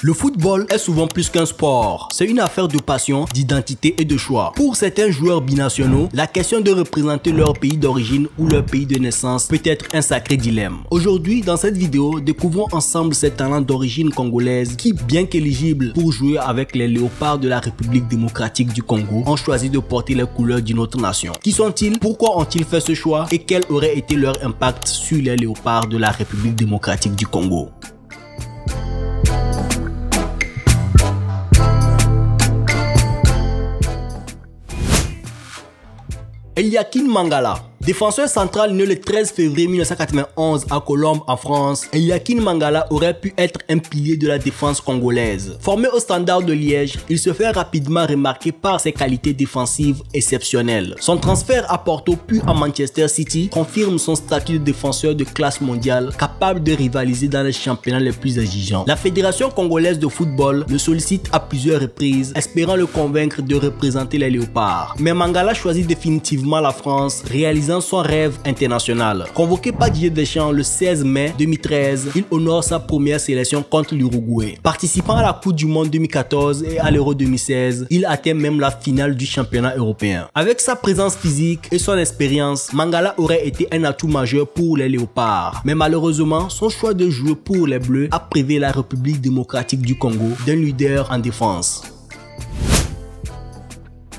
Le football est souvent plus qu'un sport. C'est une affaire de passion, d'identité et de choix. Pour certains joueurs binationaux, la question de représenter leur pays d'origine ou leur pays de naissance peut être un sacré dilemme. Aujourd'hui, dans cette vidéo, découvrons ensemble ces talents d'origine congolaise qui, bien qu'éligibles pour jouer avec les léopards de la République démocratique du Congo, ont choisi de porter les couleurs d'une autre nation. Qui sont-ils? Pourquoi ont-ils fait ce choix? Et quel aurait été leur impact sur les léopards de la République démocratique du Congo? Eliakim Mangala. Défenseur central né le 13 février 1991 à Colombes en France, Eliakim Mangala aurait pu être un pilier de la défense congolaise. Formé au Standard de Liège, il se fait rapidement remarquer par ses qualités défensives exceptionnelles. Son transfert à Porto puis à Manchester City confirme son statut de défenseur de classe mondiale capable de rivaliser dans les championnats les plus exigeants. La Fédération congolaise de football le sollicite à plusieurs reprises, espérant le convaincre de représenter les léopards. Mais Mangala choisit définitivement la France, réalisant son rêve international. Convoqué par Didier Deschamps le 16 mai 2013, il honore sa première sélection contre l'Uruguay. Participant à la Coupe du Monde 2014 et à l'Euro 2016, il atteint même la finale du championnat européen. Avec sa présence physique et son expérience, Mangala aurait été un atout majeur pour les léopards. Mais malheureusement, son choix de jouer pour les Bleus a privé la République démocratique du Congo d'un leader en défense.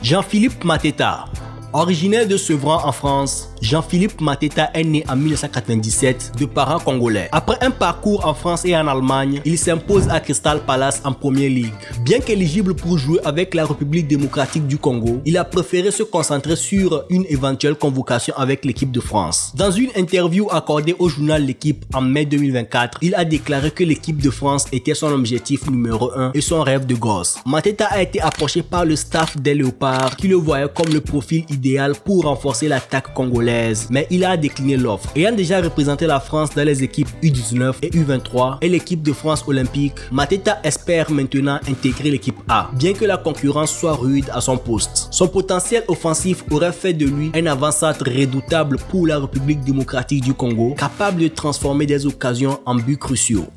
Jean-Philippe Mateta. Originaire de Sevran en France, Jean-Philippe Mateta est né en 1997 de parents congolais. Après un parcours en France et en Allemagne, il s'impose à Crystal Palace en Premier League. Bien qu'éligible pour jouer avec la République démocratique du Congo, il a préféré se concentrer sur une éventuelle convocation avec l'équipe de France. Dans une interview accordée au journal L'Équipe en mai 2024, il a déclaré que l'équipe de France était son objectif numéro 1 et son rêve de gosse. Mateta a été approché par le staff des Léopards qui le voyait comme le profil idéal pour renforcer l'attaque congolaise, mais il a décliné l'offre. Ayant déjà représenté la France dans les équipes U19 et U23 et l'équipe de France olympique, Mateta espère maintenant intégrer l'équipe A, bien que la concurrence soit rude à son poste. Son potentiel offensif aurait fait de lui un avant-centre redoutable pour la République démocratique du Congo, capable de transformer des occasions en buts cruciaux.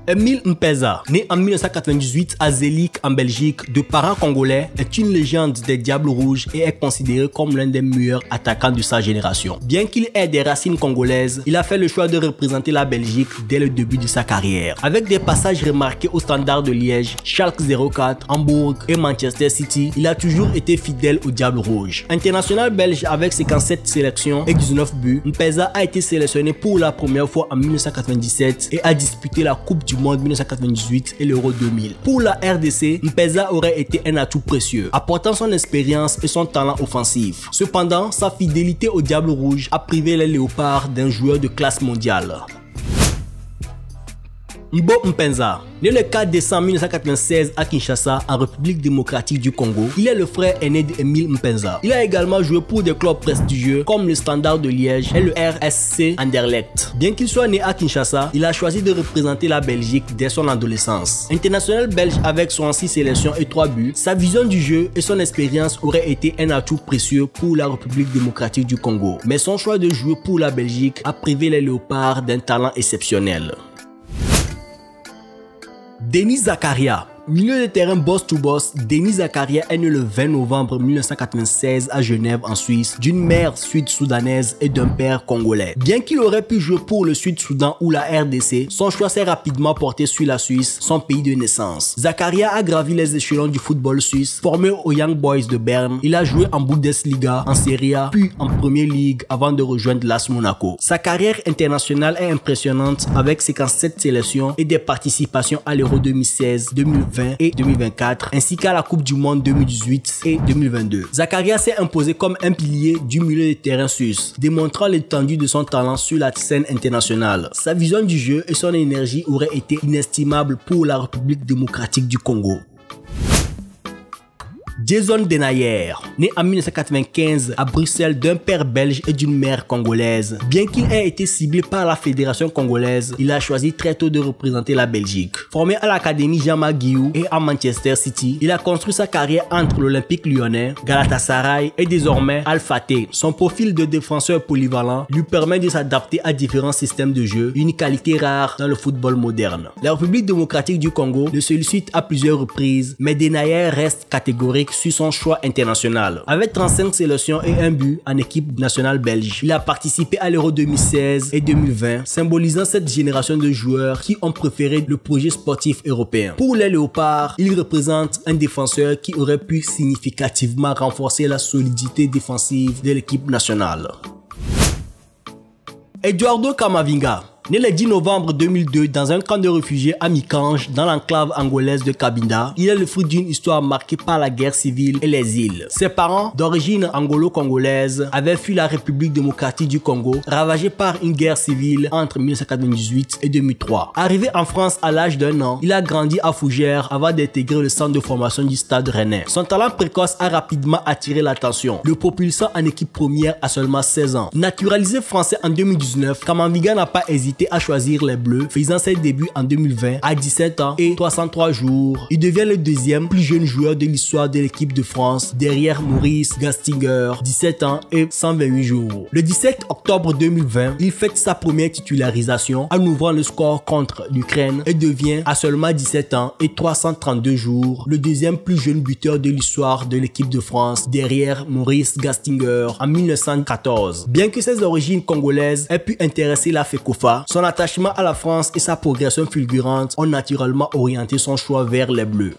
Emile Mpeza, né en 1998 à Zelik en Belgique, de parents congolais, est une légende des Diables Rouges et est considéré comme l'un des meilleurs attaquants de sa génération. Bien qu'il ait des racines congolaises, il a fait le choix de représenter la Belgique dès le début de sa carrière. Avec des passages remarqués au Standard de Liège, Schalke 04, Hambourg et Manchester City, il a toujours été fidèle aux Diables Rouges. International belge avec 57 sélections et 19 buts, Mpeza a été sélectionné pour la première fois en 1997 et a disputé la Coupe du Monde 1998 et l'Euro 2000. Pour la RDC, Mpeza aurait été un atout précieux, apportant son expérience et son talent offensif. Cependant, sa fidélité aux Diables Rouges a privé les Léopards d'un joueur de classe mondiale. Mbo Mpenza. Né le 4 décembre 1996 à Kinshasa, en République démocratique du Congo, il est le frère aîné d'Emile Mpeza. Il a également joué pour des clubs prestigieux comme le Standard de Liège et le RSC Anderlecht. Bien qu'il soit né à Kinshasa, il a choisi de représenter la Belgique dès son adolescence. International belge avec 66 sélections et 3 buts, sa vision du jeu et son expérience auraient été un atout précieux pour la République démocratique du Congo. Mais son choix de jouer pour la Belgique a privé les Léopards d'un talent exceptionnel. Denis Zakaria. Milieu de terrain boss-to-boss, Denis Zakaria est né le 20 novembre 1996 à Genève en Suisse, d'une mère sud-soudanaise et d'un père congolais. Bien qu'il aurait pu jouer pour le Sud-Soudan ou la RDC, son choix s'est rapidement porté sur la Suisse, son pays de naissance. Zakaria a gravi les échelons du football suisse. Formé aux Young Boys de Berne, il a joué en Bundesliga, en Serie A, puis en Premier League avant de rejoindre l'AS Monaco. Sa carrière internationale est impressionnante avec 57 sélections et des participations à l'Euro 2016, 2020 et 2024, ainsi qu'à la Coupe du Monde 2018 et 2022. Zakaria s'est imposé comme un pilier du milieu de terrain suisse, démontrant l'étendue de son talent sur la scène internationale. Sa vision du jeu et son énergie auraient été inestimables pour la République démocratique du Congo. Jason Denayer, né en 1995 à Bruxelles d'un père belge et d'une mère congolaise. Bien qu'il ait été ciblé par la fédération congolaise, il a choisi très tôt de représenter la Belgique. Formé à l'académie Jean-Marc Guillou et à Manchester City, il a construit sa carrière entre l'Olympique Lyonnais, Galatasaray et désormais Al Fateh. Son profil de défenseur polyvalent lui permet de s'adapter à différents systèmes de jeu, une qualité rare dans le football moderne. La République démocratique du Congo le sollicite à plusieurs reprises, mais Denayer reste catégorique sur son choix international. Avec 35 sélections et un but en équipe nationale belge, il a participé à l'Euro 2016 et 2020, symbolisant cette génération de joueurs qui ont préféré le projet sportif européen. Pour les Léopards, il représente un défenseur qui aurait pu significativement renforcer la solidité défensive de l'équipe nationale. Eduardo Camavinga, né le 10 novembre 2002 dans un camp de réfugiés à Mikange, dans l'enclave angolaise de Cabinda, il est le fruit d'une histoire marquée par la guerre civile et les îles. Ses parents, d'origine angolo-congolaise, avaient fui la République démocratique du Congo, ravagée par une guerre civile entre 1998 et 2003. Arrivé en France à l'âge d'1 an, il a grandi à Fougères avant d'intégrer le centre de formation du Stade Rennais. Son talent précoce a rapidement attiré l'attention, le propulsant en équipe première à seulement 16 ans. Naturalisé français en 2019, Camavinga n'a pas hésité à choisir les Bleus, faisant ses débuts en 2020 à 17 ans et 303 jours. Il devient le deuxième plus jeune joueur de l'histoire de l'équipe de France, derrière Maurice Gastinger, 17 ans et 128 jours. Le 17 octobre 2020, il fête sa première titularisation en ouvrant le score contre l'Ukraine et devient à seulement 17 ans et 332 jours le deuxième plus jeune buteur de l'histoire de l'équipe de France, derrière Maurice Gastinger en 1914. Bien que ses origines congolaises aient pu intéresser la FECOFA, son attachement à la France et sa progression fulgurante ont naturellement orienté son choix vers les Bleus.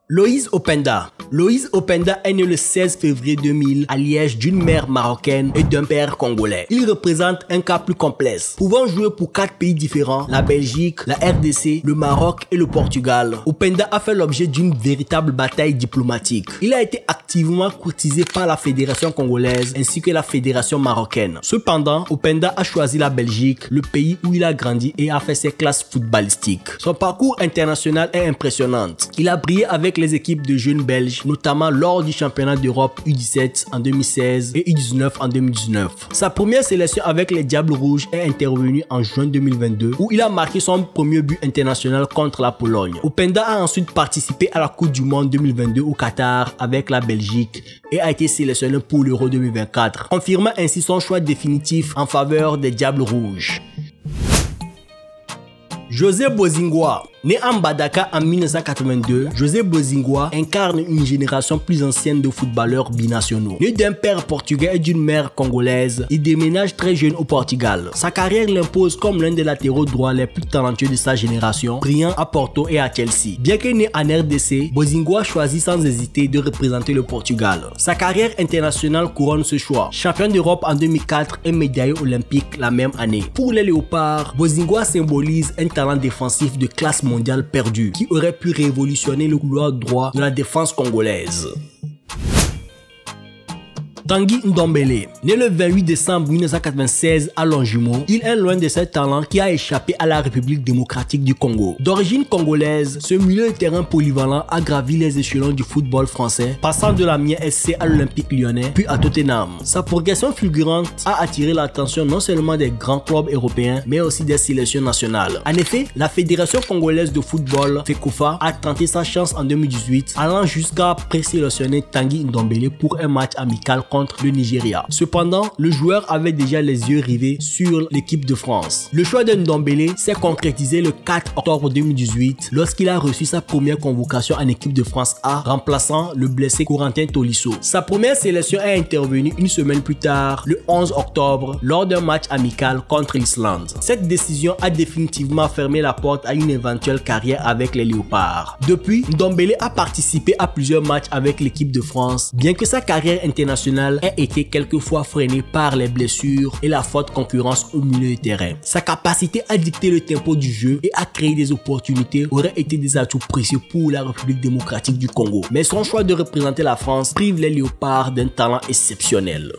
Loïs Openda. Loïs Openda est né le 16 février 2000 à Liège d'une mère marocaine et d'un père congolais. Il représente un cas plus complexe, pouvant jouer pour 4 pays différents, la Belgique, la RDC, le Maroc et le Portugal. Openda a fait l'objet d'une véritable bataille diplomatique. Il a été activement courtisé par la fédération congolaise ainsi que la fédération marocaine. Cependant, Openda a choisi la Belgique, le pays où il a grandi et a fait ses classes footballistiques. Son parcours international est impressionnant. Il a brillé avec les équipes de jeunes belges, notamment lors du championnat d'Europe U17 en 2016 et U19 en 2019. Sa première sélection avec les Diables Rouges est intervenue en juin 2022 où il a marqué son premier but international contre la Pologne. Openda a ensuite participé à la Coupe du Monde 2022 au Qatar avec la Belgique et a été sélectionné pour l'Euro 2024, confirmant ainsi son choix définitif en faveur des Diables Rouges. José Bozingua. Né en Badaka en 1982, José Bozingua incarne une génération plus ancienne de footballeurs binationaux. Né d'un père portugais et d'une mère congolaise, il déménage très jeune au Portugal. Sa carrière l'impose comme l'un des latéraux droits les plus talentueux de sa génération, brillant à Porto et à Chelsea. Bien que né en RDC, Bozingua choisit sans hésiter de représenter le Portugal. Sa carrière internationale couronne ce choix. Champion d'Europe en 2004 et médaillé olympique la même année. Pour les Léopards, Bozingua symbolise un talent défensif de classe mondiale perdu qui aurait pu révolutionner le couloir droit de la défense congolaise. Tanguy Ndombele. Né le 28 décembre 1996 à Longjumeau, il est l'un de ces talents qui a échappé à la République démocratique du Congo. D'origine congolaise, ce milieu de terrain polyvalent a gravi les échelons du football français, passant de la Mien SC à l'Olympique Lyonnais, puis à Tottenham. Sa progression fulgurante a attiré l'attention non seulement des grands clubs européens, mais aussi des sélections nationales. En effet, la Fédération congolaise de football, FECOFA, a tenté sa chance en 2018, allant jusqu'à présélectionner Tanguy Ndombele pour un match amical contre le Nigeria. Cependant, le joueur avait déjà les yeux rivés sur l'équipe de France. Le choix de Ndombele s'est concrétisé le 4 octobre 2018 lorsqu'il a reçu sa première convocation en équipe de France A, remplaçant le blessé Corentin Tolisso. Sa première sélection est intervenue une semaine plus tard, le 11 octobre, lors d'un match amical contre l'Islande. Cette décision a définitivement fermé la porte à une éventuelle carrière avec les Léopards. Depuis, Ndombele a participé à plusieurs matchs avec l'équipe de France, bien que sa carrière internationale a été quelquefois freinée par les blessures et la forte concurrence au milieu de terrain. Sa capacité à dicter le tempo du jeu et à créer des opportunités aurait été des atouts précieux pour la République démocratique du Congo. Mais son choix de représenter la France prive les Léopards d'un talent exceptionnel.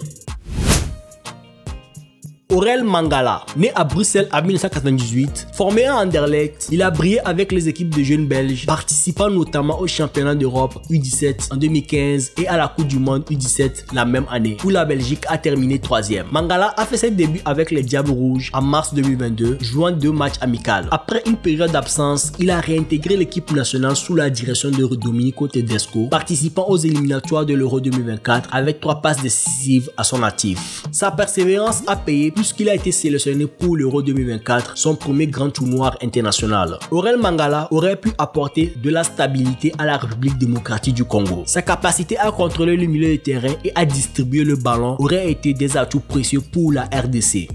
Aurel Mangala, né à Bruxelles en 1998, formé à Anderlecht, il a brillé avec les équipes de jeunes belges, participant notamment au championnat d'Europe U17 en 2015 et à la Coupe du Monde U17 la même année, où la Belgique a terminé 3e. Mangala a fait ses débuts avec les Diables Rouges en mars 2022, jouant 2 matchs amicaux. Après une période d'absence, il a réintégré l'équipe nationale sous la direction de Domenico Tedesco, participant aux éliminatoires de l'Euro 2024 avec 3 passes décisives à son actif. Sa persévérance a payé puisqu'il a été sélectionné pour l'Euro 2024, son premier grand tournoi international. Aurel Mangala aurait pu apporter de la stabilité à la République démocratique du Congo. Sa capacité à contrôler le milieu de terrain et à distribuer le ballon aurait été des atouts précieux pour la RDC.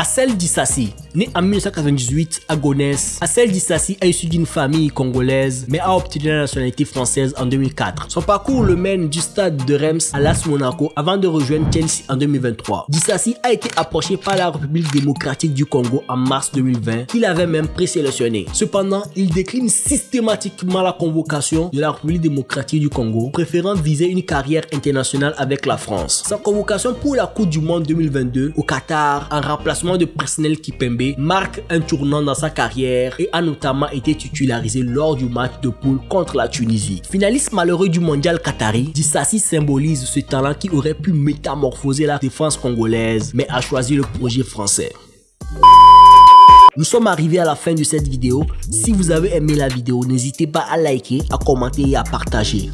Assel Dissassi, né en 1998 à Gonesse, Assel Dissassi est issu d'une famille congolaise mais a obtenu la nationalité française en 2004. Son parcours le mène du stade de Reims à l'AS Monaco avant de rejoindre Chelsea en 2023. Dissassi a été approché par la République démocratique du Congo en mars 2020, qu'il avait même présélectionné. Cependant, il décline systématiquement la convocation de la République démocratique du Congo, préférant viser une carrière internationale avec la France. Sa convocation pour la Coupe du Monde 2022 au Qatar en remplacement de Presnel Kipembe marque un tournant dans sa carrière et a notamment été titularisé lors du match de poule contre la Tunisie. Finaliste malheureux du mondial qatari, Dissassi symbolise ce talent qui aurait pu métamorphoser la défense congolaise mais a choisi le projet français. Nous sommes arrivés à la fin de cette vidéo. Si vous avez aimé la vidéo, n'hésitez pas à liker, à commenter et à partager.